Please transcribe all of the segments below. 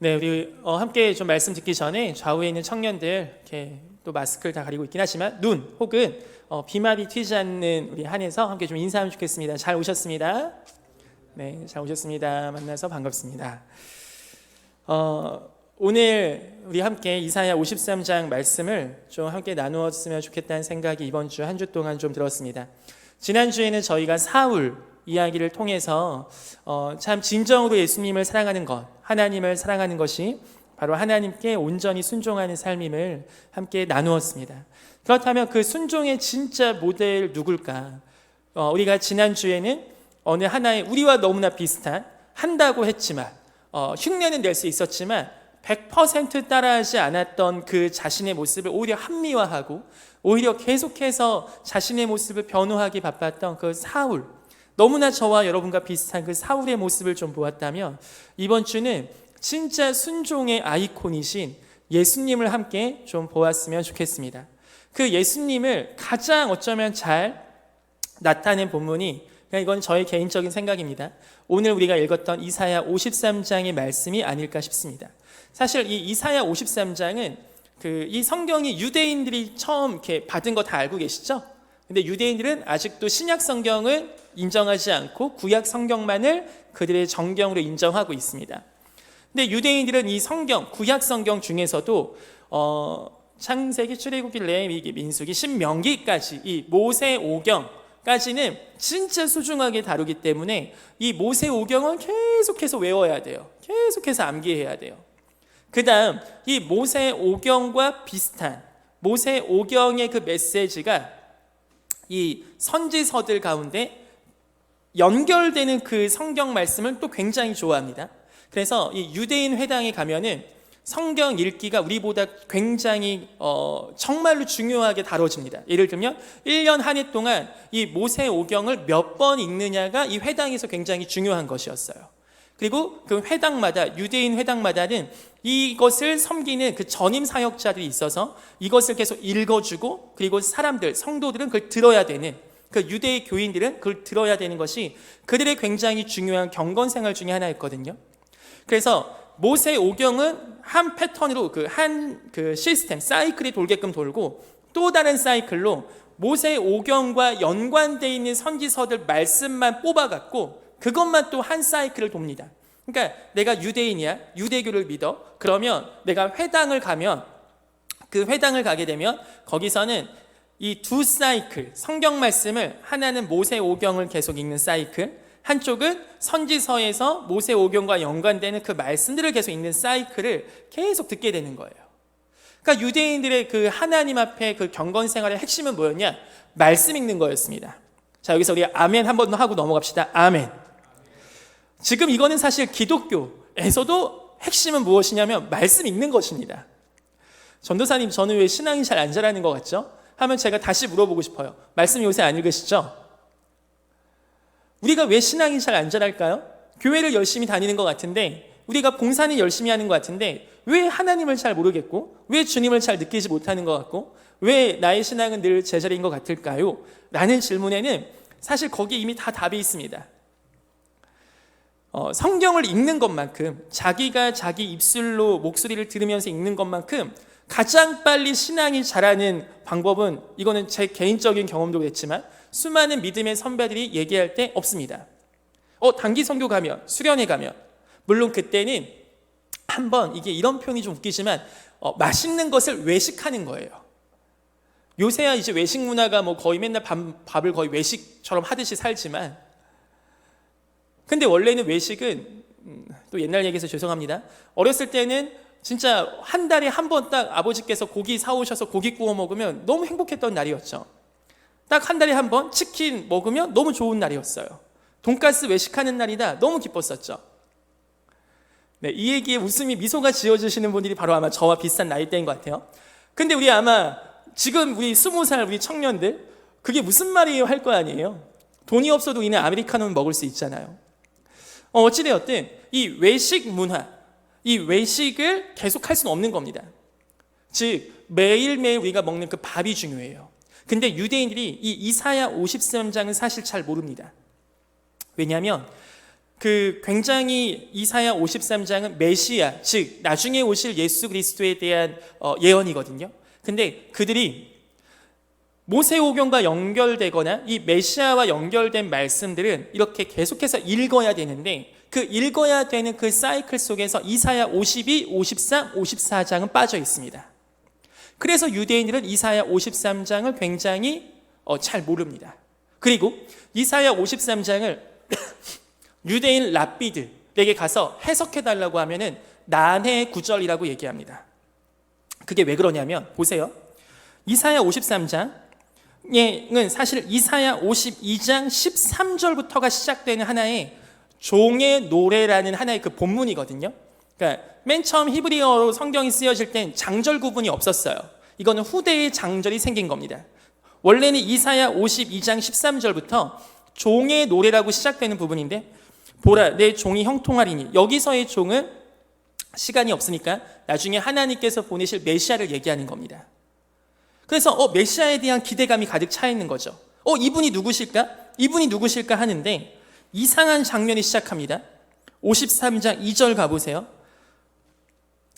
네, 우리 함께 좀 말씀 듣기 전에 좌우에 있는 청년들 이렇게 또 마스크를 다 가리고 있긴 하지만 눈 혹은 비말이 튀지 않는 우리 한에서 함께 좀 인사하면 좋겠습니다. 잘 오셨습니다. 네, 잘 오셨습니다. 만나서 반갑습니다. 오늘 우리 함께 이사야 53장 말씀을 좀 함께 나누었으면 좋겠다는 생각이 이번 주 한 주 동안 좀 들었습니다. 지난주에는 저희가 사울 이야기를 통해서 참 진정으로 예수님을 사랑하는 것, 하나님을 사랑하는 것이 바로 하나님께 온전히 순종하는 삶임을 함께 나누었습니다. 그렇다면 그 순종의 진짜 모델 누굴까? 우리가 지난주에는 어느 하나의 우리와 너무나 비슷한 한다고 했지만 흉내는 낼 수 있었지만 100% 따라하지 않았던 그 자신의 모습을 오히려 합리화하고 오히려 계속해서 자신의 모습을 변호하기 바빴던 그 사울, 너무나 저와 여러분과 비슷한 그 사울의 모습을 좀 보았다면 이번 주는 진짜 순종의 아이콘이신 예수님을 함께 좀 보았으면 좋겠습니다. 그 예수님을 가장 어쩌면 잘 나타낸 본문이, 그냥 이건 저의 개인적인 생각입니다, 오늘 우리가 읽었던 이사야 53장의 말씀이 아닐까 싶습니다. 사실 이 이사야 53장은 이 성경이 유대인들이 처음 이렇게 받은 거 다 알고 계시죠? 근데 유대인들은 아직도 신약 성경을 인정하지 않고 구약 성경만을 그들의 정경으로 인정하고 있습니다. 근데 유대인들은 이 성경, 구약 성경 중에서도 창세기, 출애굽기, 레위기, 민수기, 신명기까지 이 모세오경까지는 진짜 소중하게 다루기 때문에 이 모세오경을 계속해서 외워야 돼요. 계속해서 암기해야 돼요. 그 다음 이 모세오경과 비슷한 모세오경의 그 메시지가 이 선지서들 가운데 연결되는 그 성경 말씀을 또 굉장히 좋아합니다. 그래서 이 유대인 회당에 가면은 성경 읽기가 우리보다 굉장히 정말로 중요하게 다뤄집니다. 예를 들면 1년 한 해 동안 이 모세오경을 몇 번 읽느냐가 이 회당에서 굉장히 중요한 것이었어요. 그리고 그 회당마다, 유대인 회당마다는 이것을 섬기는 그 전임 사역자들이 있어서 이것을 계속 읽어주고, 그리고 사람들, 성도들은 그걸 들어야 되는, 그 유대의 교인들은 그걸 들어야 되는 것이 그들의 굉장히 중요한 경건 생활 중에 하나였거든요. 그래서 모세오경은 한 패턴으로 그 시스템, 사이클이 돌게끔 돌고, 또 다른 사이클로 모세오경과 연관되어 있는 선지서들 말씀만 뽑아갖고 그것만 또 한 사이클을 돕니다. 그러니까 내가 유대인이야, 유대교를 믿어, 그러면 내가 회당을 가면, 그 회당을 가게 되면 거기서는 이 두 사이클, 성경 말씀을, 하나는 모세오경을 계속 읽는 사이클, 한쪽은 선지서에서 모세오경과 연관되는 그 말씀들을 계속 읽는 사이클을 계속 듣게 되는 거예요. 그러니까 유대인들의 그 하나님 앞에 그 경건 생활의 핵심은 뭐였냐? 말씀 읽는 거였습니다. 자, 여기서 우리 아멘 한 번 더 하고 넘어갑시다. 아멘. 지금 이거는 사실 기독교에서도 핵심은 무엇이냐면 말씀 읽는 것입니다. 전도사님, 저는 왜 신앙이 잘 안 자라는 것 같죠? 하면 제가 다시 물어보고 싶어요. 말씀 요새 안 읽으시죠? 우리가 왜 신앙이 잘 안 자랄까요? 교회를 열심히 다니는 것 같은데, 우리가 봉사는 열심히 하는 것 같은데 왜 하나님을 잘 모르겠고, 왜 주님을 잘 느끼지 못하는 것 같고, 왜 나의 신앙은 늘 제자리인 것 같을까요? 라는 질문에는 사실 거기에 이미 다 답이 있습니다. 성경을 읽는 것만큼, 자기가 자기 입술로 목소리를 들으면서 읽는 것만큼 가장 빨리 신앙이 자라는 방법은, 이거는 제 개인적인 경험도 그랬지만 수많은 믿음의 선배들이 얘기할 때 없습니다. 단기 선교 가면, 수련회 가면, 물론 그때는 한번, 이게 이런 표현이 좀 웃기지만 맛있는 것을 외식하는 거예요. 요새야 이제 외식 문화가 거의 맨날 밥을 거의 외식처럼 하듯이 살지만, 근데 원래는 외식은, 또 옛날 얘기해서 죄송합니다, 어렸을 때는 진짜 한 달에 한 번 딱 아버지께서 고기 사오셔서 고기 구워 먹으면 너무 행복했던 날이었죠. 딱 한 달에 한 번 치킨 먹으면 너무 좋은 날이었어요. 돈가스 외식하는 날이다, 너무 기뻤었죠. 네, 이 얘기에 웃음이, 미소가 지어지시는 분들이 바로 아마 저와 비슷한 나이대인 것 같아요. 근데 우리 아마 지금 우리 20살 우리 청년들, 그게 무슨 말이에요 할 거 아니에요. 돈이 없어도 우리는 아메리카노는 먹을 수 있잖아요. 어찌되었든 이 외식 문화, 이 외식을 계속할 수는 없는 겁니다. 즉 매일매일 우리가 먹는 그 밥이 중요해요. 근데 유대인들이 이 이사야 53장은 사실 잘 모릅니다. 왜냐하면 그 굉장히 이사야 53장은 메시아, 즉 나중에 오실 예수 그리스도에 대한 예언이거든요. 근데 그들이 모세오경과 연결되거나 이 메시아와 연결된 말씀들은 이렇게 계속해서 읽어야 되는데, 그 읽어야 되는 그 사이클 속에서 이사야 52, 53, 54장은 빠져 있습니다. 그래서 유대인들은 이사야 53장을 굉장히 잘 모릅니다. 그리고 이사야 53장을 유대인 랍비들에게 가서 해석해달라고 하면은 난해 구절이라고 얘기합니다. 그게 왜 그러냐면 보세요. 이사야 53장은 사실 이사야 52장 13절부터가 시작되는 하나의 종의 노래라는 하나의 그 본문이거든요. 그러니까 맨 처음 히브리어로 성경이 쓰여질 땐 장절 구분이 없었어요. 이거는 후대에 장절이 생긴 겁니다. 원래는 이사야 52장 13절부터 종의 노래라고 시작되는 부분인데, 보라 내 종이 형통하리니, 여기서의 종은 시간이 없으니까 나중에 하나님께서 보내실 메시아를 얘기하는 겁니다. 그래서 메시아에 대한 기대감이 가득 차 있는 거죠. 이분이 누구실까? 이분이 누구실까 하는데 이상한 장면이 시작합니다. 53장 2절 가보세요.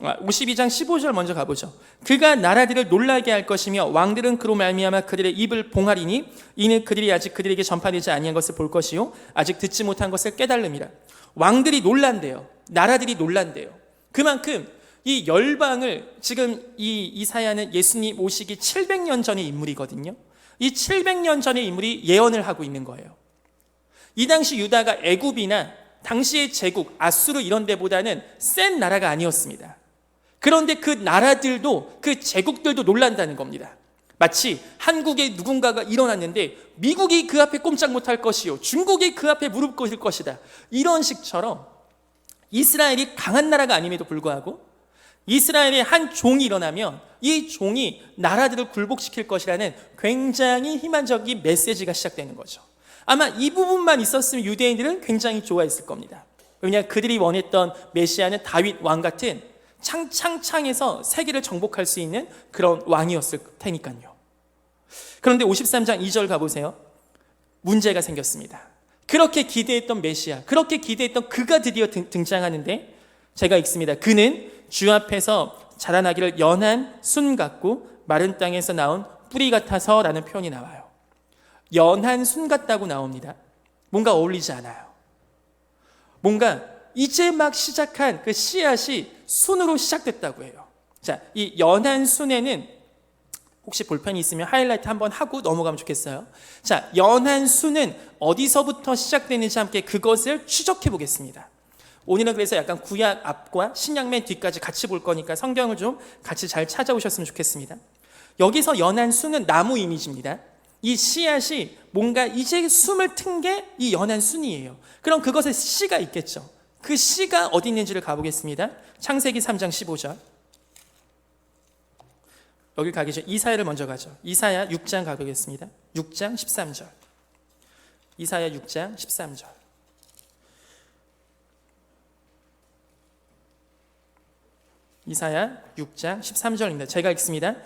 52장 15절 먼저 가보죠. 그가 나라들을 놀라게 할 것이며 왕들은 그로 말미암아 그들의 입을 봉하리니 이는 그들이 아직 그들에게 전파되지 아니한 것을 볼 것이요 아직 듣지 못한 것을 깨달음이라. 왕들이 놀란대요. 나라들이 놀란대요. 그만큼 이 열방을, 지금 이 이사야는 예수님 오시기 700년 전의 인물이거든요. 이 700년 전의 인물이 예언을 하고 있는 거예요. 이 당시 유다가 애굽이나 당시의 제국 아수르 이런 데보다는 센 나라가 아니었습니다. 그런데 그 나라들도, 그 제국들도 놀란다는 겁니다. 마치 한국에 누군가가 일어났는데 미국이 그 앞에 꼼짝 못할 것이요 중국이 그 앞에 무릎 꿇을 것이다, 이런 식처럼 이스라엘이 강한 나라가 아님에도 불구하고 이스라엘의 한 종이 일어나면 이 종이 나라들을 굴복시킬 것이라는 굉장히 희망적인 메시지가 시작되는 거죠. 아마 이 부분만 있었으면 유대인들은 굉장히 좋아했을 겁니다. 왜냐하면 그들이 원했던 메시아는 다윗 왕 같은 창창창에서 세계를 정복할 수 있는 그런 왕이었을 테니까요. 그런데 53장 2절 가보세요. 문제가 생겼습니다. 그렇게 기대했던 메시아, 그렇게 기대했던 그가 드디어 등장하는데, 제가 읽습니다. 그는 주 앞에서 자라나기를 연한 순 같고 마른 땅에서 나온 뿌리 같아서 라는 표현이 나와요. 연한 순 같다고 나옵니다. 뭔가 어울리지 않아요. 뭔가 이제 막 시작한 그 씨앗이 순으로 시작됐다고 해요. 자, 이 연한 순에는 혹시 볼펜이 있으면 하이라이트 한번 하고 넘어가면 좋겠어요. 자, 연한 순은 어디서부터 시작되는지 함께 그것을 추적해 보겠습니다. 오늘은 그래서 약간 구약 앞과 신약 맨 뒤까지 같이 볼 거니까 성경을 좀 같이 잘 찾아오셨으면 좋겠습니다. 여기서 연한 순은 나무 이미지입니다. 이 씨앗이 뭔가 이제 숨을 튼 게 이 연한 순이에요. 그럼 그것에 씨가 있겠죠. 그 씨가 어디 있는지를 가보겠습니다. 창세기 3장 15절. 여기 가기 전에 이사야를 먼저 가죠. 이사야 6장 가보겠습니다. 6장 13절. 이사야 6장 13절. 이사야 6장 13절입니다. 제가 읽습니다.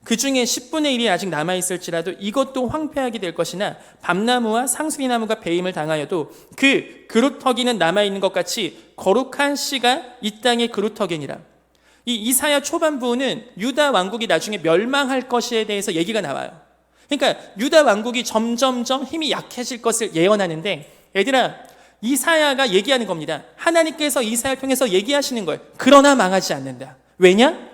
그 중에 10분의 1이 아직 남아있을지라도 이것도 황폐하게 될 것이나 밤나무와 상수리나무가 배임을 당하여도 그 그루터기는 남아있는 것 같이 거룩한 씨가 이 땅의 그루터기니라. 이 이사야 초반부는 유다 왕국이 나중에 멸망할 것에 대해서 얘기가 나와요. 그러니까 유다 왕국이 점점점 힘이 약해질 것을 예언하는데, 얘들아, 이사야가 얘기하는 겁니다. 하나님께서 이사야를 통해서 얘기하시는 거예요. 그러나 망하지 않는다. 왜냐?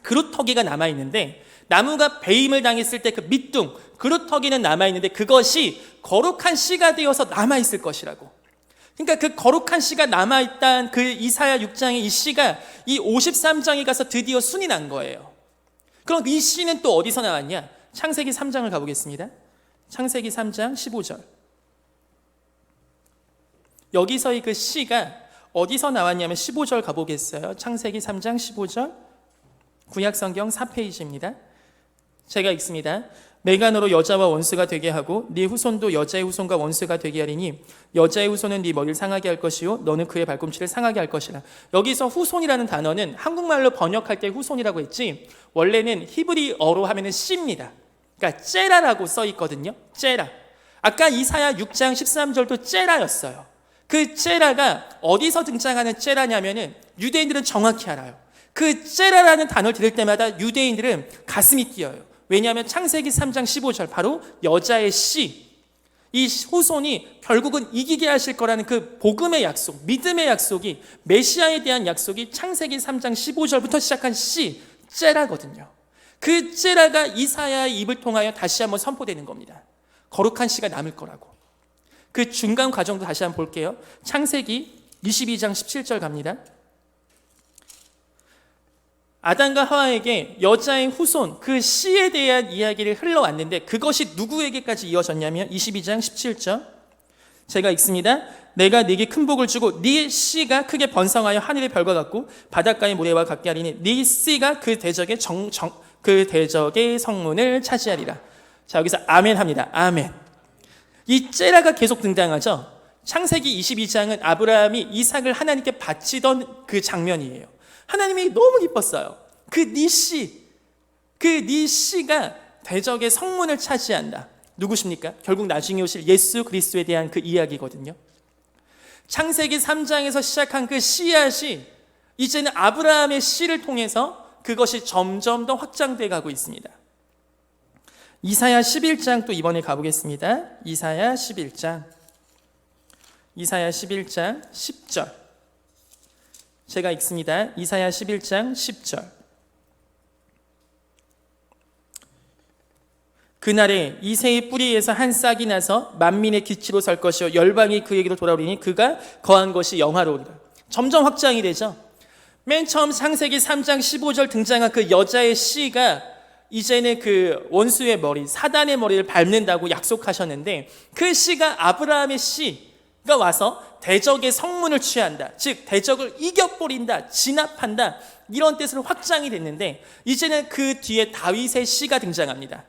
그루터기가 남아있는데, 나무가 배임을 당했을 때 그 밑둥, 그루터기는 남아있는데 그것이 거룩한 씨가 되어서 남아있을 것이라고. 그러니까 그 거룩한 씨가 남아있다는 그 이사야 6장의 이 씨가 이 53장에 가서 드디어 순이 난 거예요. 그럼 이 씨는 또 어디서 나왔냐? 창세기 3장을 가보겠습니다. 창세기 3장 15절. 여기서의 그 씨가 어디서 나왔냐면 15절 가보겠어요. 창세기 3장 15절. 구약성경 4페이지입니다. 제가 읽습니다. 내가 너로 여자와 원수가 되게 하고 네 후손도 여자의 후손과 원수가 되게 하리니 여자의 후손은 네 머리를 상하게 할 것이요 너는 그의 발꿈치를 상하게 할 것이라. 여기서 후손이라는 단어는 한국말로 번역할 때 후손이라고 했지, 원래는 히브리어로 하면은 씨입니다. 그러니까 째라라고 써 있거든요. 째라. 아까 이사야 6장 13절도 째라였어요. 그 째라가 어디서 등장하는 째라냐면은 유대인들은 정확히 알아요. 그 째라라는 단어를 들을 때마다 유대인들은 가슴이 뛰어요. 왜냐하면 창세기 3장 15절 바로 여자의 씨, 이 후손이 결국은 이기게 하실 거라는 그 복음의 약속, 믿음의 약속이, 메시아에 대한 약속이 창세기 3장 15절부터 시작한 씨, 째라거든요. 그 째라가 이사야의 입을 통하여 다시 한번 선포되는 겁니다. 거룩한 씨가 남을 거라고. 그 중간 과정도 다시 한번 볼게요. 창세기 22장 17절 갑니다. 아담과 하와에게 여자의 후손, 그 씨에 대한 이야기를 흘러왔는데 그것이 누구에게까지 이어졌냐면 22장 17절 제가 읽습니다. 내가 네게 큰 복을 주고 네 씨가 크게 번성하여 하늘의 별과 같고 바닷가의 모래와 같게 하리니 네 씨가 그 대적의 성문을 차지하리라. 자, 여기서 아멘 합니다. 아멘. 이 째라가 계속 등장하죠. 창세기 22장은 아브라함이 이삭을 하나님께 바치던 그 장면이에요. 하나님이 너무 기뻤어요. 그 네 씨가 대적의 성문을 차지한다. 누구십니까? 결국 나중에 오실 예수 그리스도에 대한 그 이야기거든요. 창세기 3장에서 시작한 그 씨앗이 이제는 아브라함의 씨를 통해서 그것이 점점 더 확장돼 가고 있습니다. 이사야 11장 또 이번에 가보겠습니다. 이사야 11장 10절 제가 읽습니다. 이사야 11장 10절 그날에 이새의 뿌리에서 한 싹이 나서 만민의 기치로 설 것이요 열방이 그에게로 돌아오리니 그가 거한 것이 영화로우리라. 점점 확장이 되죠. 맨 처음 창세기 3장 15절 등장한 그 여자의 씨가 이제는 그 원수의 머리, 사단의 머리를 밟는다고 약속하셨는데 그 씨가 아브라함의 씨가 와서 대적의 성문을 취한다. 즉 대적을 이겨버린다, 진압한다, 이런 뜻으로 확장이 됐는데 이제는 그 뒤에 다윗의 씨가 등장합니다.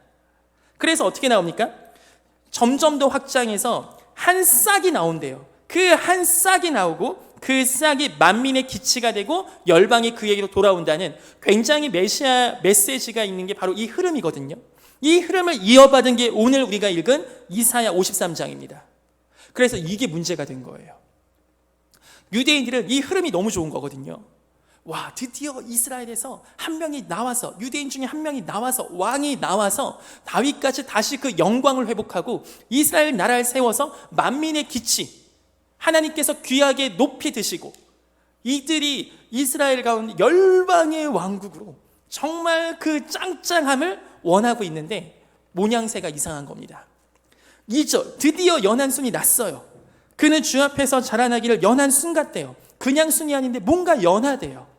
그래서 어떻게 나옵니까? 점점 더 확장해서 한 싹이 나온대요. 그 한 싹이 나오고 그 싹이 만민의 기치가 되고 열방이 그에게로 돌아온다는 굉장히 메시지가 있는 게 바로 이 흐름이거든요. 이 흐름을 이어받은 게 오늘 우리가 읽은 이사야 53장입니다. 그래서 이게 문제가 된 거예요. 유대인들은 이 흐름이 너무 좋은 거거든요. 와, 드디어 이스라엘에서 한 명이 나와서, 유대인 중에 한 명이 나와서, 왕이 나와서 다윗까지 다시 그 영광을 회복하고 이스라엘 나라를 세워서 만민의 기치, 하나님께서 귀하게 높이 드시고 이들이 이스라엘 가운데 열방의 왕국으로 정말 그 짱짱함을 원하고 있는데 모양새가 이상한 겁니다. 2절, 드디어 연한순이 났어요. 그는 주 앞에서 자라나기를 연한순 같대요. 그냥 순이 아닌데 뭔가 연하대요.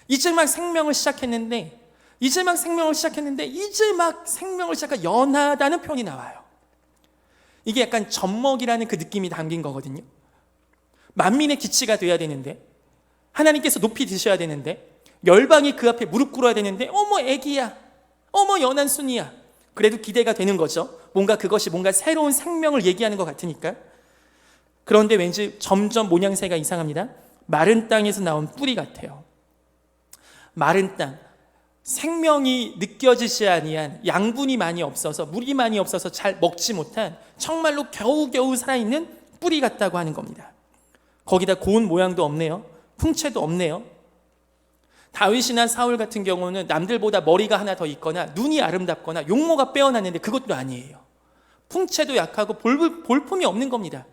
이제 막 생명을 시작했는데 이제 막 생명을 시작한 연하다는 표현이 나와요. 이게 약간 젖먹이라는 그 느낌이 담긴 거거든요. 만민의 기치가 돼야 되는데, 하나님께서 높이 드셔야 되는데, 열방이 그 앞에 무릎 꿇어야 되는데, 어머 애기야, 어머 연한순이야. 그래도 기대가 되는 거죠. 그것이 뭔가 새로운 생명을 얘기하는 것 같으니까. 그런데 왠지 점점 모양새가 이상합니다. 마른 땅에서 나온 뿌리 같아요. 마른 땅, 생명이 느껴지지 아니한, 양분이 많이 없어서, 물이 많이 없어서 잘 먹지 못한 정말로 겨우겨우 살아있는 뿌리 같다고 하는 겁니다. 거기다 고운 모양도 없네요. 풍채도 없네요. 다윗이나 사울 같은 경우는 남들보다 머리가 하나 더 있거나 눈이 아름답거나 용모가 빼어났는데 그것도 아니에요. 풍채도 약하고 볼품이 없는 겁니다.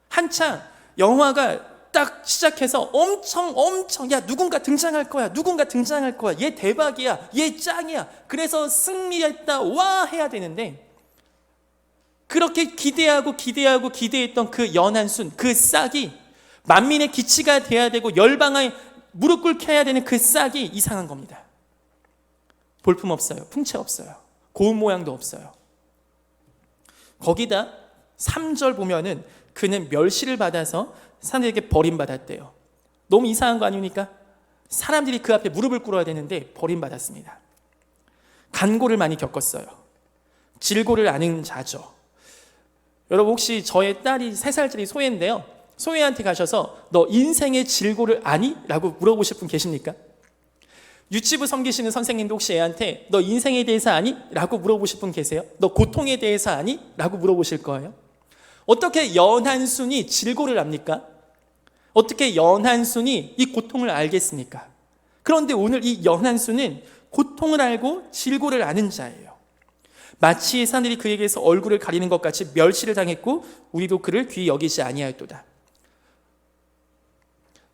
한창 영화가 딱 시작해서 엄청 야 누군가 등장할 거야, 얘 대박이야, 얘 짱이야, 그래서 승리했다, 와 해야 되는데 그렇게 기대했던 그 연한순, 그 싹이 만민의 기치가 돼야 되고 열방에 무릎 꿇게 해야 되는 그 싹이 이상한 겁니다. 볼품 없어요, 풍채 없어요, 고운 모양도 없어요. 거기다 3절 보면은 그는 멸시를 받아서 사람들에게 버림받았대요. 너무 이상한 거 아닙니까? 사람들이 그 앞에 무릎을 꿇어야 되는데 버림받았습니다. 간고를 많이 겪었어요. 질고를 아는 자죠. 여러분 혹시 저의 딸이 3살짜리 소혜인데요, 소혜한테 가셔서 너 인생의 질고를 아니? 라고 물어보실 분 계십니까? 유치부 섬기시는 선생님도 혹시 애한테 너 인생에 대해서 아니? 라고 물어보실 분 계세요? 너 고통에 대해서 아니? 라고 물어보실 거예요. 어떻게 연한 순이 질고를 압니까? 어떻게 연한 순이 이 고통을 알겠습니까? 그런데 오늘 이 연한 순은 고통을 알고 질고를 아는 자예요. 마치 사람들이 그에게서 얼굴을 가리는 것 같이 멸시를 당했고 우리도 그를 귀히 여기지 아니하였도다.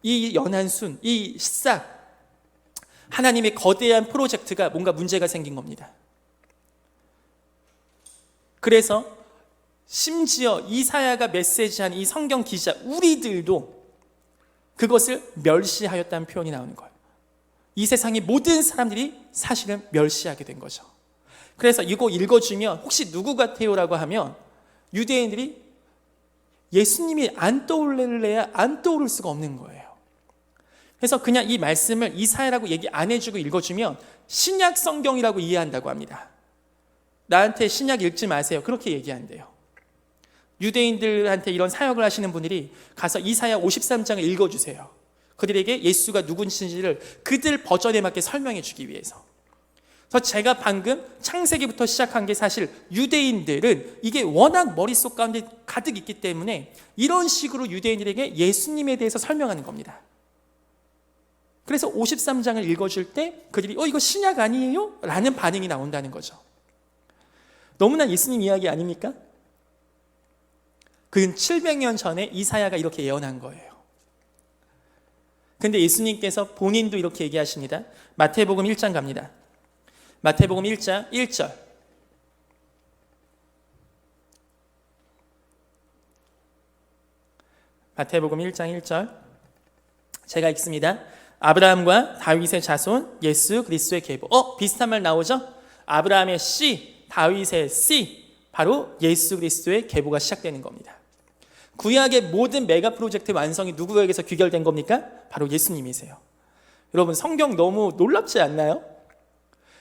이 연한 순, 이 싹, 하나님의 거대한 프로젝트가 뭔가 문제가 생긴 겁니다. 그래서 심지어 이사야가 메시지한 이 성경 기자 우리들도 그것을 멸시하였다는 표현이 나오는 거예요. 이 세상의 모든 사람들이 사실은 멸시하게 된 거죠. 그래서 이거 읽어주면 혹시 누구 같아요? 라고 하면 유대인들이 예수님이 안 떠올래야 안 떠오를 수가 없는 거예요. 그래서 그냥 이 말씀을 이사야라고 얘기 안 해주고 읽어주면 신약 성경이라고 이해한다고 합니다. 나한테 신약 읽지 마세요. 그렇게 얘기한대요. 유대인들한테 이런 사역을 하시는 분들이 가서 이사야 53장을 읽어주세요. 그들에게 예수가 누군지를 그들 버전에 맞게 설명해 주기 위해서. 그래서 제가 방금 창세기부터 시작한 게 사실 유대인들은 이게 워낙 머릿속 가운데 가득 있기 때문에 이런 식으로 유대인들에게 예수님에 대해서 설명하는 겁니다. 그래서 53장을 읽어줄 때 그들이 이거 신약 아니에요? 라는 반응이 나온다는 거죠. 너무나 예수님 이야기 아닙니까? 그건 700년 전에 이사야가 이렇게 예언한 거예요. 근데 예수님께서 본인도 이렇게 얘기하십니다. 마태복음 1장 갑니다. 마태복음 1장 1절. 마태복음 1장 1절. 제가 읽습니다. 아브라함과 다윗의 자손 예수 그리스도의 계보. 비슷한 말 나오죠? 아브라함의 씨, 다윗의 씨, 바로 예수 그리스도의 계보가 시작되는 겁니다. 구약의 모든 메가 프로젝트 완성이 누구에게서 귀결된 겁니까? 바로 예수님이세요. 여러분 성경 너무 놀랍지 않나요?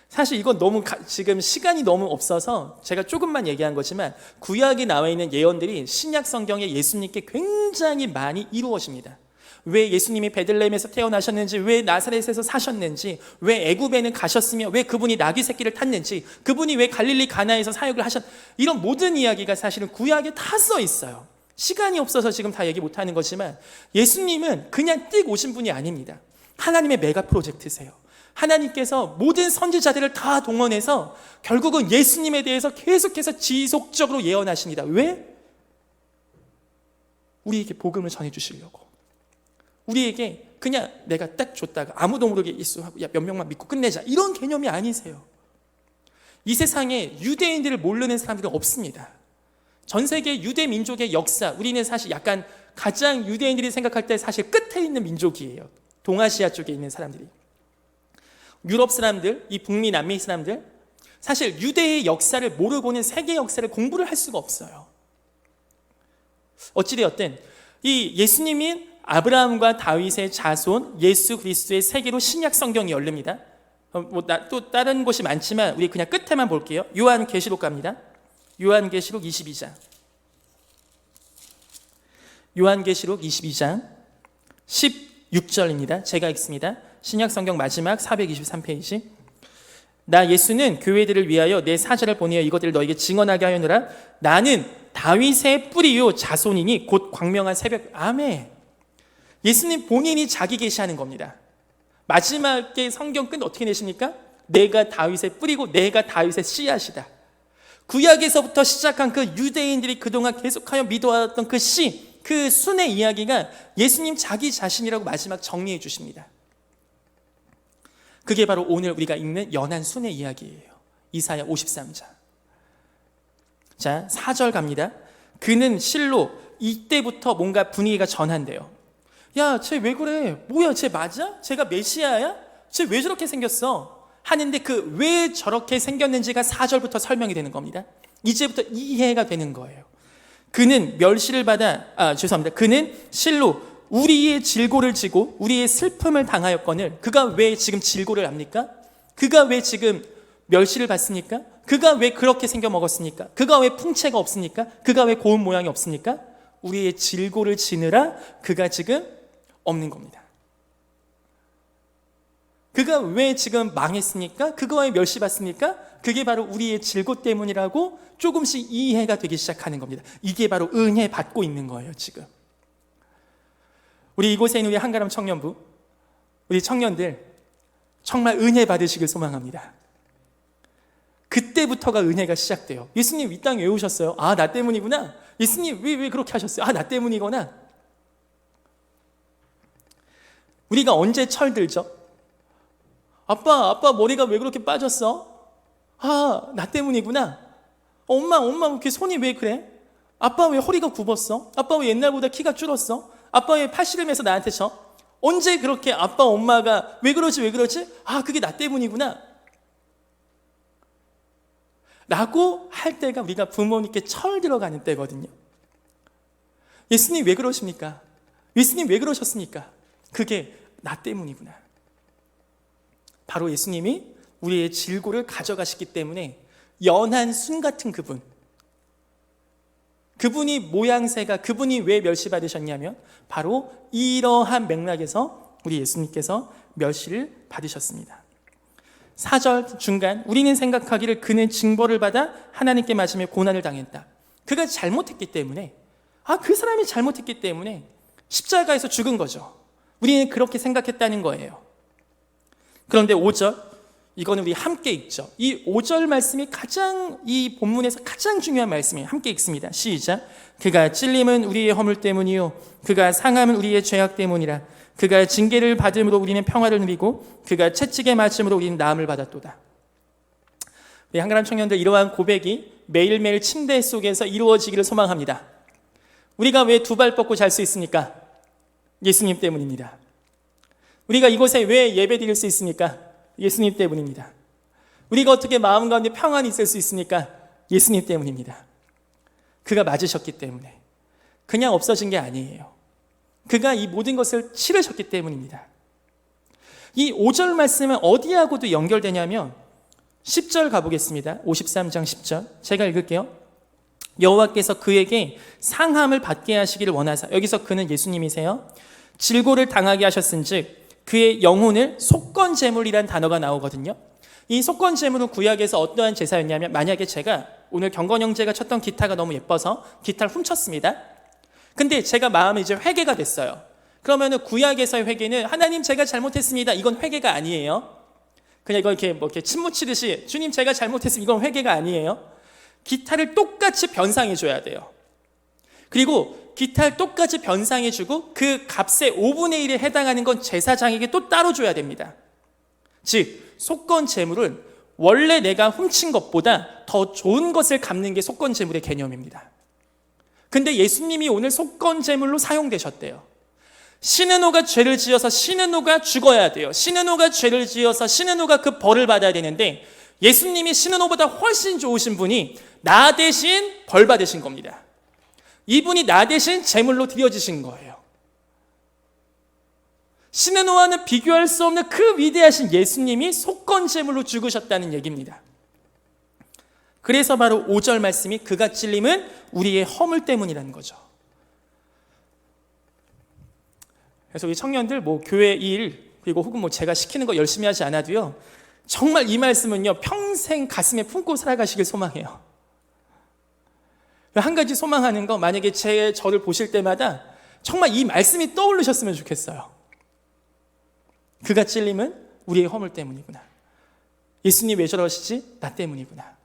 사실 이건 너무 지금 시간이 너무 없어서 제가 조금만 얘기한 거지만 구약에 나와 있는 예언들이 신약 성경에 예수님께 굉장히 많이 이루어집니다. 왜 예수님이 베들레헴에서 태어나셨는지, 왜 나사렛에서 사셨는지, 왜 애굽에는 가셨으며 왜 그분이 나귀 새끼를 탔는지, 그분이 왜 갈릴리 가나에서 사역을 이런 모든 이야기가 사실은 구약에 다 써 있어요. 시간이 없어서 지금 다 얘기 못하는 거지만 예수님은 그냥 띡 오신 분이 아닙니다. 하나님의 메가 프로젝트세요. 하나님께서 모든 선지자들을 다 동원해서 결국은 예수님에 대해서 계속해서 지속적으로 예언하십니다. 왜? 우리에게 복음을 전해주시려고. 우리에게 그냥 내가 딱 줬다가 아무도 모르게 예수하고 몇 명만 믿고 끝내자 이런 개념이 아니세요. 이 세상에 유대인들을 모르는 사람들은 없습니다. 전 세계 유대 민족의 역사, 우리는 사실 약간 가장 유대인들이 생각할 때 사실 끝에 있는 민족이에요. 동아시아 쪽에 있는 사람들이. 유럽 사람들, 이 북미, 남미 사람들, 사실 유대의 역사를 모르고는 세계 역사를 공부를 할 수가 없어요. 어찌되었든 이 예수님인 아브라함과 다윗의 자손 예수 그리스도의 세계로 신약 성경이 열립니다. 또 다른 곳이 많지만 우리 그냥 끝에만 볼게요. 요한계시록 갑니다. 요한계시록 22장. 요한계시록 22장 16절입니다. 제가 읽습니다. 신약 성경 마지막 423페이지. 나 예수는 교회들을 위하여 내 사자를 보내어 이것들을 너에게 증언하게 하였노라. 나는 다윗의 뿌리요 자손이니 곧 광명한 새벽. 아멘. 예수님 본인이 자기 계시하는 겁니다. 마지막에 성경 끝 어떻게 내십니까? 내가 다윗의 뿌리고 내가 다윗의 씨앗이다. 구약에서부터 시작한 그 유대인들이 그동안 계속하여 믿어왔던 그 씨, 그 순의 이야기가 예수님 자기 자신이라고 마지막 정리해 주십니다. 그게 바로 오늘 우리가 읽는 연한 순의 이야기예요. 이사야 53장. 자, 4절 갑니다. 그는 실로 이때부터 뭔가 분위기가 전환돼요. 야, 쟤 왜 그래? 뭐야, 쟤 맞아? 쟤가 메시아야? 쟤 왜 저렇게 생겼어? 하는데 그 왜 저렇게 생겼는지가 4절부터 설명이 되는 겁니다. 이제부터 이해가 되는 거예요. 그는 멸시를 받아, 그는 실로 우리의 질고를 지고 우리의 슬픔을 당하였거늘. 그가 왜 지금 질고를 합니까? 그가 왜 지금 멸시를 받습니까? 그가 왜 그렇게 생겨 먹었습니까? 그가 왜 풍채가 없습니까? 그가 왜 고운 모양이 없습니까? 우리의 질고를 지느라 그가 지금 없는 겁니다. 그가 왜 지금 망했습니까? 그거에 멸시받습니까? 그게 바로 우리의 질고 때문이라고 조금씩 이해가 되기 시작하는 겁니다. 이게 바로 은혜 받고 있는 거예요, 지금. 우리 이곳에 있는 우리 한가람 청년부, 우리 청년들 정말 은혜 받으시길 소망합니다. 그때부터가 은혜가 시작돼요. 예수님 이 땅에 왜 오셨어요? 아, 나 때문이구나. 예수님 왜 그렇게 하셨어요? 아, 나 때문이구나. 우리가 언제 철들죠? 아빠 머리가 왜 그렇게 빠졌어? 아, 나 때문이구나. 엄마 그 손이 왜 그래? 아빠 왜 허리가 굽었어? 아빠 왜 옛날보다 키가 줄었어? 아빠 왜 팔씨름해서 나한테 져? 언제 그렇게 아빠 엄마가 왜 그러지? 아, 그게 나 때문이구나 라고 할 때가 우리가 부모님께 철 들어가는 때거든요. 예수님 왜 그러십니까? 예수님 왜 그러셨습니까? 그게 나 때문이구나. 바로 예수님이 우리의 질고를 가져가시기 때문에 연한 순 같은 그분이 모양새가, 그분이 왜 멸시받으셨냐면 바로 이러한 맥락에서 우리 예수님께서 멸시를 받으셨습니다. 4절 중간, 우리는 생각하기를 그는 징벌을 받아 하나님께 맞으며 고난을 당했다. 그가 잘못했기 때문에, 그 사람이 잘못했기 때문에 십자가에서 죽은 거죠. 우리는 그렇게 생각했다는 거예요. 그런데 5절, 이거는 우리 함께 읽죠. 이 5절 말씀이 이 본문에서 가장 중요한 말씀이에요. 함께 읽습니다. 시작. 그가 찔림은 우리의 허물 때문이요 그가 상함은 우리의 죄악 때문이라. 그가 징계를 받음으로 우리는 평화를 누리고 그가 채찍에 맞음으로 우리는 나음을 받았도다. 우리 한가람 청년들, 이러한 고백이 매일매일 침대 속에서 이루어지기를 소망합니다. 우리가 왜 두 발 뻗고 잘 수 있습니까? 예수님 때문입니다. 우리가 이곳에 왜 예배 드릴 수 있습니까? 예수님 때문입니다. 우리가 어떻게 마음 가운데 평안이 있을 수 있습니까? 예수님 때문입니다. 그가 맞으셨기 때문에, 그냥 없어진 게 아니에요. 그가 이 모든 것을 치르셨기 때문입니다. 이 5절 말씀은 어디하고도 연결되냐면 10절 가보겠습니다. 53장 10절 제가 읽을게요. 여호와께서 그에게 상함을 받게 하시기를 원하사. 여기서 그는 예수님이세요. 질고를 당하게 하셨은즉 그의 영혼을 속건제물이란 단어가 나오거든요. 이 속건제물은 구약에서 어떠한 제사였냐면, 만약에 제가 오늘 경건 형제가 쳤던 기타가 너무 예뻐서 기타를 훔쳤습니다. 근데 제가 마음에 이제 회개가 됐어요. 그러면은 구약에서의 회개는 하나님 제가 잘못했습니다, 이건 회개가 아니에요. 그냥 이거 이렇게 침 묻히듯이 주님 제가 잘못했습니다, 이건 회개가 아니에요. 기타를 똑같이 변상해 줘야 돼요. 그리고 기타를 똑같이 변상해주고 그 값의 5분의 1에 해당하는 건 제사장에게 또 따로 줘야 됩니다. 즉 속건 제물은 원래 내가 훔친 것보다 더 좋은 것을 갚는 게 속건 제물의 개념입니다. 근데 예수님이 오늘 속건 제물로 사용되셨대요. 시느노가 죄를 지어서 시느노가 죽어야 돼요. 시느노가 죄를 지어서 시느노가 그 벌을 받아야 되는데, 예수님이 시느노보다 훨씬 좋으신 분이 나 대신 벌 받으신 겁니다. 이분이 나 대신 제물로 드려지신 거예요. 시느노와는 비교할 수 없는 그 위대하신 예수님이 속건 제물로 죽으셨다는 얘기입니다. 그래서 바로 5절 말씀이 그가 찔림은 우리의 허물 때문이라는 거죠. 그래서 우리 청년들 교회 일, 그리고 혹은 제가 시키는 거 열심히 하지 않아도요, 정말 이 말씀은요 평생 가슴에 품고 살아가시길 소망해요. 한 가지 소망하는 거, 만약에 저를 보실 때마다 정말 이 말씀이 떠오르셨으면 좋겠어요. 그가 찔림은 우리의 허물 때문이구나. 예수님 왜 저러시지? 나 때문이구나.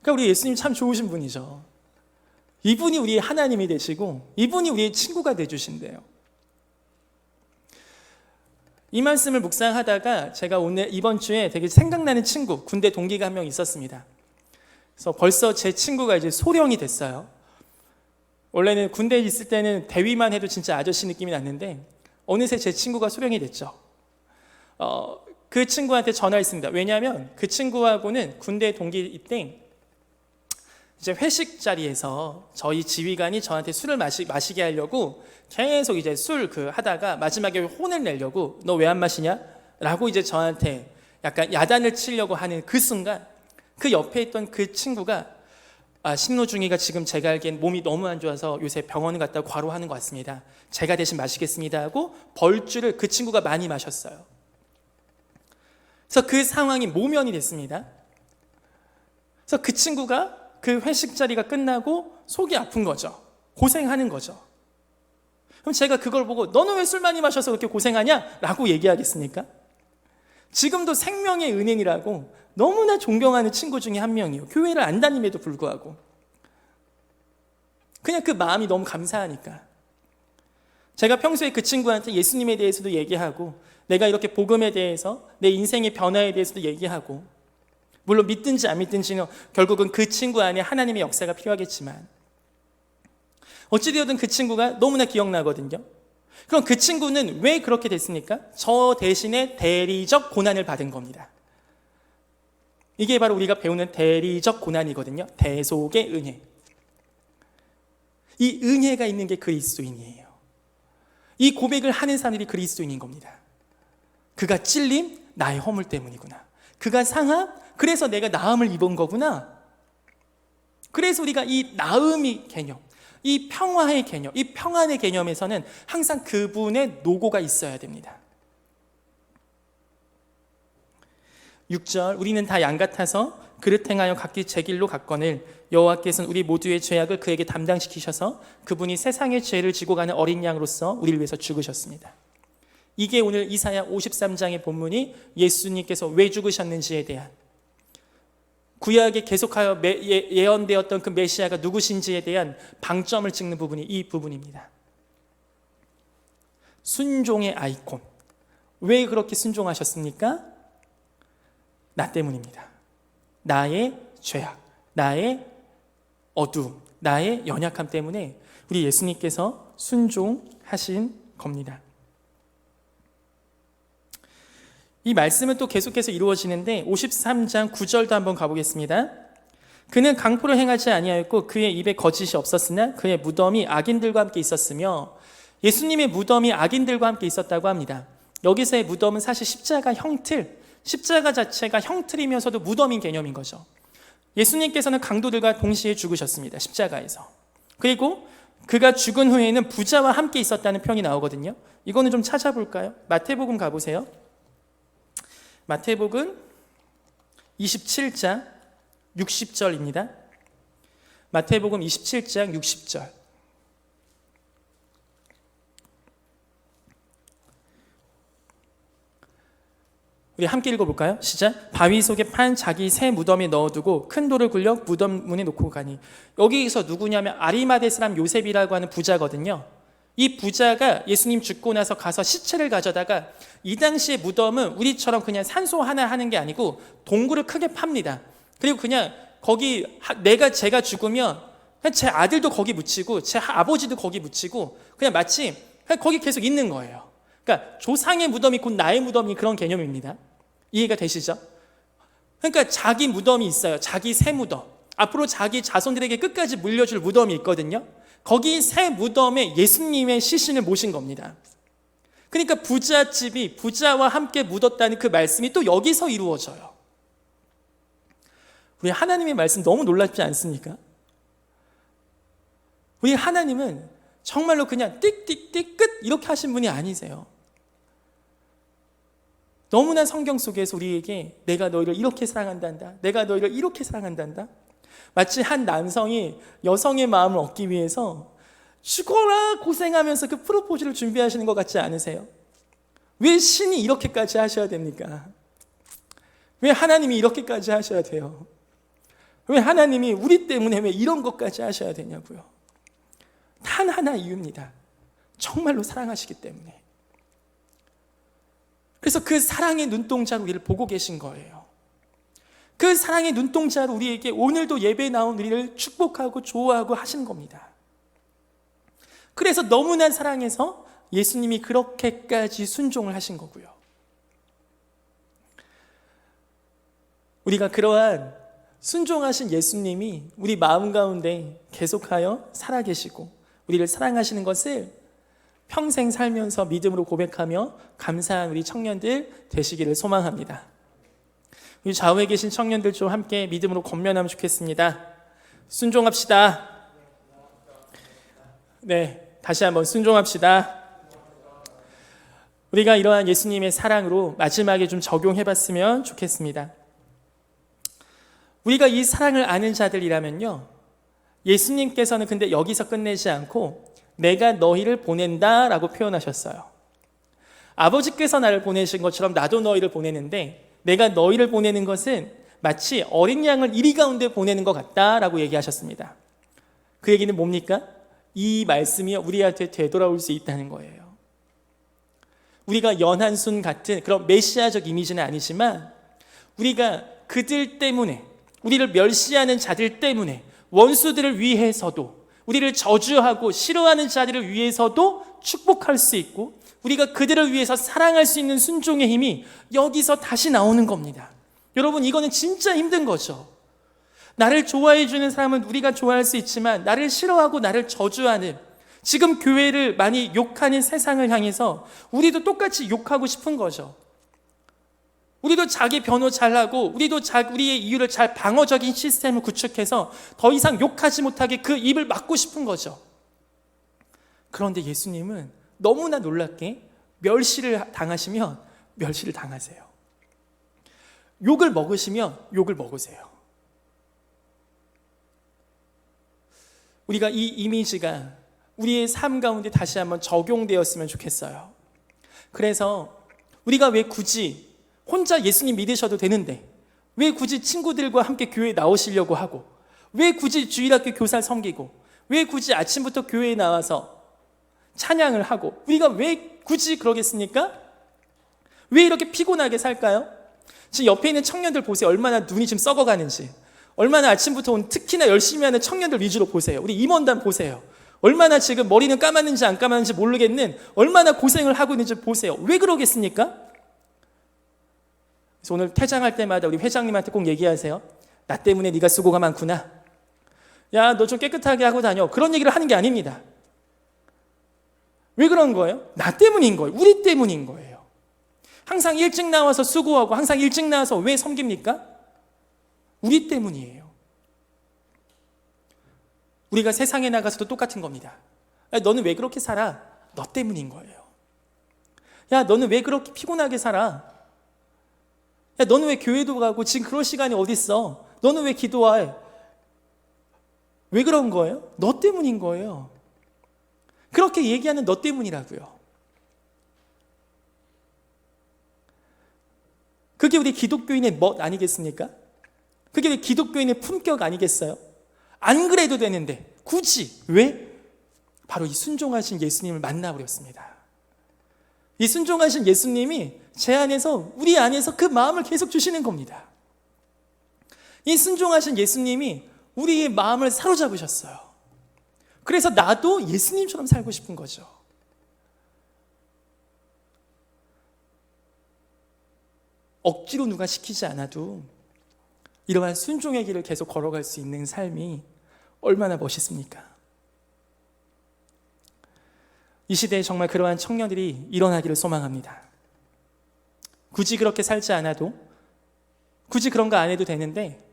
그러니까 우리 예수님 참 좋으신 분이죠. 이분이 우리의 하나님이 되시고 이분이 우리의 친구가 되주신대요. 이 말씀을 묵상하다가 제가 이번 주에 되게 생각나는 친구, 군대 동기가 한 명 있었습니다. 그래서 벌써 제 친구가 이제 소령이 됐어요. 원래는 군대에 있을 때는 대위만 해도 진짜 아저씨 느낌이 났는데 어느새 제 친구가 소령이 됐죠. 그 친구한테 전화했습니다. 왜냐하면 그 친구하고는 군대 동기 때 이제 회식 자리에서 저희 지휘관이 저한테 술을 마시게 하려고 계속 이제 하다가 마지막에 혼을 내려고 너 왜 안 마시냐? 라고 이제 저한테 약간 야단을 치려고 하는 그 순간, 그 옆에 있던 그 친구가 신노중이가 지금 제가 알기엔 몸이 너무 안 좋아서 요새 병원을 갔다 과로하는 것 같습니다. 제가 대신 마시겠습니다 하고 벌주를 그 친구가 많이 마셨어요. 그래서 그 상황이 모면이 됐습니다. 그래서 그 친구가 그 회식 자리가 끝나고 속이 아픈 거죠. 고생하는 거죠. 그럼 제가 그걸 보고 너는 왜 술 많이 마셔서 그렇게 고생하냐? 라고 얘기하겠습니까? 지금도 생명의 은인이라고 너무나 존경하는 친구 중에 한 명이에요. 교회를 안 다님에도 불구하고. 그냥 그 마음이 너무 감사하니까. 제가 평소에 그 친구한테 예수님에 대해서도 얘기하고 내가 이렇게 복음에 대해서 내 인생의 변화에 대해서도 얘기하고, 물론 믿든지 안 믿든지는 결국은 그 친구 안에 하나님의 역사가 필요하겠지만 어찌되었든 그 친구가 너무나 기억나거든요. 그럼 그 친구는 왜 그렇게 됐습니까? 저 대신에 대리적 고난을 받은 겁니다. 이게 바로 우리가 배우는 대리적 고난이거든요. 대속의 은혜. 이 은혜가 있는 게 그리스도인이에요. 이 고백을 하는 사람들이 그리스도인인 겁니다. 그가 찔림, 나의 허물 때문이구나. 그가 상함, 그래서 내가 나음을 입은 거구나. 그래서 우리가 이 나음의 개념, 이 평화의 개념, 이 평안의 개념에서는 항상 그분의 노고가 있어야 됩니다. 6절, 우리는 다 양 같아서 그릇 행하여 각기 제 길로 갔거늘 여호와께서는 우리 모두의 죄악을 그에게 담당시키셔서 그분이 세상의 죄를 지고 가는 어린 양으로서 우리를 위해서 죽으셨습니다. 이게 오늘 이사야 53장의 본문이 예수님께서 왜 죽으셨는지에 대한, 구약에 계속하여 예언되었던 그 메시아가 누구신지에 대한 방점을 찍는 부분이 이 부분입니다. 순종의 아이콘. 왜 그렇게 순종하셨습니까? 나 때문입니다. 나의 죄악, 나의 어두움, 나의 연약함 때문에 우리 예수님께서 순종하신 겁니다. 이 말씀은 또 계속해서 이루어지는데 53장 9절도 한번 가보겠습니다. 그는 강포를 행하지 아니하였고 그의 입에 거짓이 없었으나 그의 무덤이 악인들과 함께 있었으며, 예수님의 무덤이 악인들과 함께 있었다고 합니다. 여기서의 무덤은 사실 십자가 형틀, 십자가 자체가 형틀이면서도 무덤인 개념인 거죠. 예수님께서는 강도들과 동시에 죽으셨습니다. 십자가에서. 그리고 그가 죽은 후에는 부자와 함께 있었다는 표현이 나오거든요. 이거는 좀 찾아볼까요? 마태복음 가보세요. 마태복음 27장 60절입니다. 마태복음 27장 60절. 우리 함께 읽어볼까요? 시작. 바위 속에 판 자기 새 무덤에 넣어두고 큰 돌을 굴려 무덤 문에 놓고 가니. 여기서 누구냐면 아리마대 사람 요셉이라고 하는 부자거든요. 이 부자가 예수님 죽고 나서 가서 시체를 가져다가, 이 당시의 무덤은 우리처럼 그냥 산소 하나 하는 게 아니고 동굴을 크게 팝니다. 그리고 그냥 거기 제가 죽으면 제 아들도 거기 묻히고 제 아버지도 거기 묻히고 그냥 마치 거기 계속 있는 거예요. 그러니까 조상의 무덤이 곧 나의 무덤이 그런 개념입니다. 이해가 되시죠? 그러니까 자기 무덤이 있어요. 자기 새 무덤. 앞으로 자기 자손들에게 끝까지 물려줄 무덤이 있거든요. 거기 새 무덤에 예수님의 시신을 모신 겁니다. 그러니까 부잣집이 부자와 함께 묻었다는 그 말씀이 또 여기서 이루어져요. 우리 하나님의 말씀 너무 놀랍지 않습니까? 우리 하나님은 정말로 그냥 띡띡띡 끝 이렇게 하신 분이 아니세요. 너무나 성경 속에서 우리에게 내가 너희를 이렇게 사랑한단다, 내가 너희를 이렇게 사랑한단다, 마치 한 남성이 여성의 마음을 얻기 위해서 죽어라 고생하면서 그 프로포즈를 준비하시는 것 같지 않으세요? 왜 신이 이렇게까지 하셔야 됩니까? 왜 하나님이 이렇게까지 하셔야 돼요? 왜 하나님이 우리 때문에 왜 이런 것까지 하셔야 되냐고요? 단 하나 이유입니다. 정말로 사랑하시기 때문에. 그래서 그 사랑의 눈동자로 우리를 보고 계신 거예요. 그 사랑의 눈동자로 우리에게 오늘도 예배에 나온 우리를 축복하고 좋아하고 하신 겁니다. 그래서 너무나 사랑해서 예수님이 그렇게까지 순종을 하신 거고요. 우리가 그러한 순종하신 예수님이 우리 마음 가운데 계속하여 살아계시고 우리를 사랑하시는 것을 평생 살면서 믿음으로 고백하며 감사한 우리 청년들 되시기를 소망합니다. 우리 좌우에 계신 청년들 좀 함께 믿음으로 권면하면 좋겠습니다. 순종합시다. 네, 다시 한번 순종합시다. 우리가 이러한 예수님의 사랑으로 마지막에 좀 적용해봤으면 좋겠습니다. 우리가 이 사랑을 아는 자들이라면요, 예수님께서는 근데 여기서 끝내지 않고 내가 너희를 보낸다 라고 표현하셨어요. 아버지께서 나를 보내신 것처럼 나도 너희를 보내는데, 내가 너희를 보내는 것은 마치 어린 양을 이리 가운데 보내는 것 같다라고 얘기하셨습니다. 그 얘기는 뭡니까? 이 말씀이 우리한테 되돌아올 수 있다는 거예요. 우리가 연한순 같은 그런 메시아적 이미지는 아니지만, 우리가 그들 때문에, 우리를 멸시하는 자들 때문에, 원수들을 위해서도, 우리를 저주하고 싫어하는 자들을 위해서도 축복할 수 있고, 우리가 그들을 위해서 사랑할 수 있는 순종의 힘이 여기서 다시 나오는 겁니다. 여러분, 이거는 진짜 힘든 거죠. 나를 좋아해 주는 사람은 우리가 좋아할 수 있지만, 나를 싫어하고 나를 저주하는, 지금 교회를 많이 욕하는 세상을 향해서 우리도 똑같이 욕하고 싶은 거죠. 우리도 자기 변호 잘하고, 우리도 우리의 이유를 잘 방어적인 시스템을 구축해서 더 이상 욕하지 못하게 그 입을 막고 싶은 거죠. 그런데 예수님은 너무나 놀랍게 멸시를 당하시면 멸시를 당하세요. 욕을 먹으시면 욕을 먹으세요. 우리가 이 이미지가 우리의 삶 가운데 다시 한번 적용되었으면 좋겠어요. 그래서 우리가 왜 굳이 혼자 예수님 믿으셔도 되는데, 왜 굳이 친구들과 함께 교회에 나오시려고 하고, 왜 굳이 주일학교 교사를 섬기고, 왜 굳이 아침부터 교회에 나와서 찬양을 하고, 우리가 왜 굳이 그러겠습니까? 왜 이렇게 피곤하게 살까요? 지금 옆에 있는 청년들 보세요. 얼마나 눈이 지금 썩어가는지. 얼마나 아침부터 온, 특히나 열심히 하는 청년들 위주로 보세요. 우리 임원단 보세요. 얼마나 지금 머리는 감았는지 안 감았는지 모르겠는, 얼마나 고생을 하고 있는지 보세요. 왜 그러겠습니까? 그래서 오늘 퇴장할 때마다 우리 회장님한테 꼭 얘기하세요. 나 때문에 네가 수고가 많구나. 야, 너 좀 깨끗하게 하고 다녀. 그런 얘기를 하는 게 아닙니다. 왜 그런 거예요? 나 때문인 거예요. 우리 때문인 거예요. 항상 일찍 나와서 수고하고, 항상 일찍 나와서 왜 섬깁니까? 우리 때문이에요. 우리가 세상에 나가서도 똑같은 겁니다. 야, 너는 왜 그렇게 살아? 너 때문인 거예요. 야, 너는 왜 그렇게 피곤하게 살아? 야, 너는 왜 교회도 가고 지금 그럴 시간이 어딨어? 너는 왜 기도해? 왜 그런 거예요? 너 때문인 거예요. 그렇게 얘기하는 너 때문이라고요. 그게 우리 기독교인의 멋 아니겠습니까? 그게 우리 기독교인의 품격 아니겠어요? 안 그래도 되는데 굳이 왜? 바로 이 순종하신 예수님을 만나버렸습니다. 이 순종하신 예수님이 제 안에서, 우리 안에서 그 마음을 계속 주시는 겁니다. 이 순종하신 예수님이 우리의 마음을 사로잡으셨어요. 그래서 나도 예수님처럼 살고 싶은 거죠. 억지로 누가 시키지 않아도 이러한 순종의 길을 계속 걸어갈 수 있는 삶이 얼마나 멋있습니까? 이 시대에 정말 그러한 청년들이 일어나기를 소망합니다. 굳이 그렇게 살지 않아도, 굳이 그런 거 안 해도 되는데,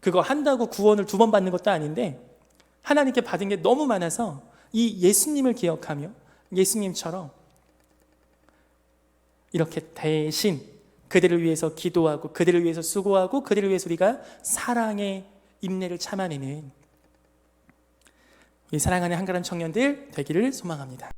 그거 한다고 구원을 2번 받는 것도 아닌데, 하나님께 받은 게 너무 많아서 이 예수님을 기억하며 예수님처럼 이렇게 대신 그들을 위해서 기도하고, 그들을 위해서 수고하고, 그들을 위해서 우리가 사랑의 인내를 참아내는 이 사랑하는 한가람 청년들 되기를 소망합니다.